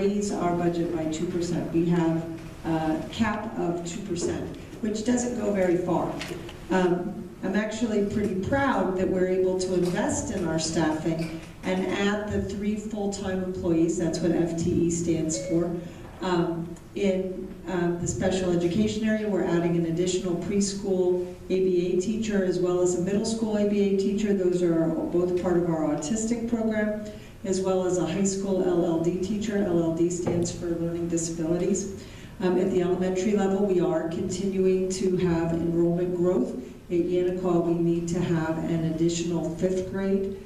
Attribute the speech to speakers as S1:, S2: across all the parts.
S1: raise our budget by 2%. We have a cap of 2%, which doesn't go very far. I'm actually pretty proud that we're able to invest in our staffing and add the 3 full-time employees, that's what FTE stands for. In the special education area, we're adding an additional preschool ABA teacher as well as a middle school ABA teacher. Those are both part of our autistic program, as well as a high school LLD teacher. LLD stands for Learning Disabilities. At the elementary level, we are continuing to have enrollment growth. At Yanakaw, we need to have an additional 5th grade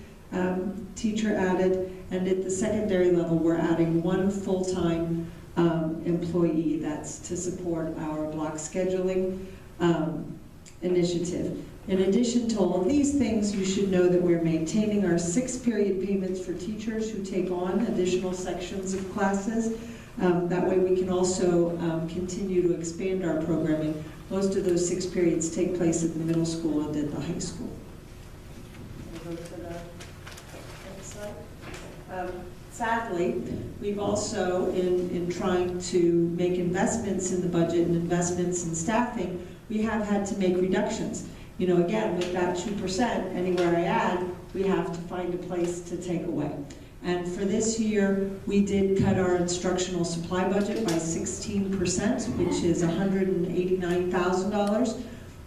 S1: teacher added. And at the secondary level, we're adding 1 full-time employee. That's to support our block scheduling initiative. In addition to all of these things, you should know that we're maintaining our 6-period payments for teachers who take on additional sections of classes. That way we can also continue to expand our programming. Most of those 6 periods take place at the middle school and at the high school. Go to the next slide. Sadly, we've also, in trying to make investments in the budget and investments in staffing, we have had to make reductions. You know, again, with that 2%, anywhere I add, we have to find a place to take away. And for this year, we did cut our instructional supply budget by 16%, which is $189,000.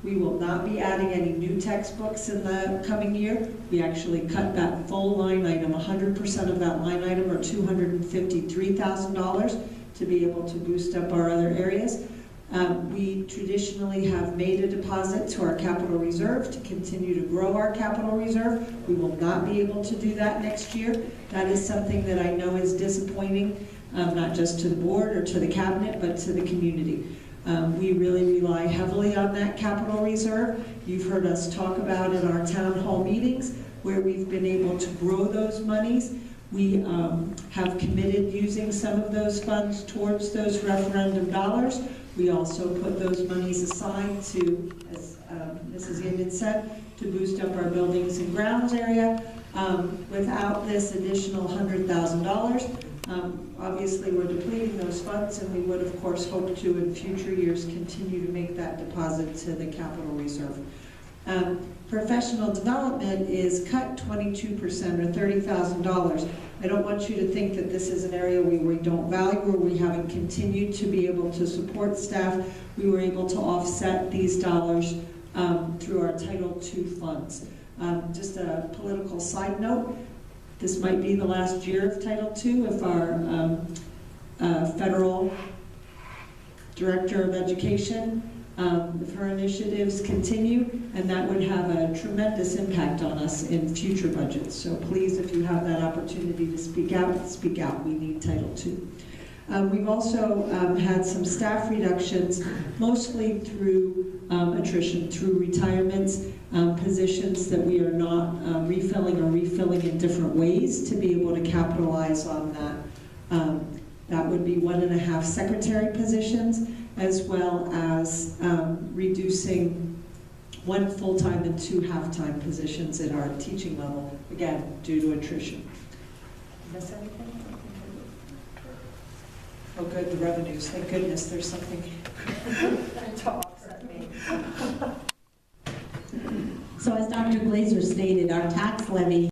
S1: We will not be adding any new textbooks in the coming year. We actually cut that full line item, 100% of that line item, or $253,000, to be able to boost up our other areas. We traditionally have made a deposit to our capital reserve to continue to grow our capital reserve. We will not be able to do that next year. That is something that I know is disappointing, not just to the board or to the cabinet, but to the community. We really rely heavily on that capital reserve. You've heard us talk about in our town hall meetings where we've been able to grow those monies. We have committed using some of those funds towards those referendum dollars. We also put those monies aside to, as Mrs. Yeaman said, to boost up our buildings and grounds area. Without this additional $100,000, obviously we're depleting those funds, and we would of course hope to in future years continue to make that deposit to the capital reserve. Professional development is cut 22% or $30,000. I don't want you to think that this is an area we don't value or we haven't continued to be able to support staff. We were able to offset these dollars through our Title II funds. Just a political side note, this might be the last year of Title II if our federal Director of Education, if her initiatives continue, and that would have a tremendous impact on us in future budgets. So please, if you have that opportunity to speak out, speak out. We need Title II. We've also had some staff reductions, mostly through attrition, through retirements, positions that we are not refilling or refilling in different ways to be able to capitalize on that. That would be 1.5 secretary positions, as well as reducing 1 full-time and 2 half-time positions at our teaching level, again, due to attrition. Miss anything? Oh good, the revenues, thank goodness there's something to offset me.
S2: So as Dr. Glazer stated, our tax levy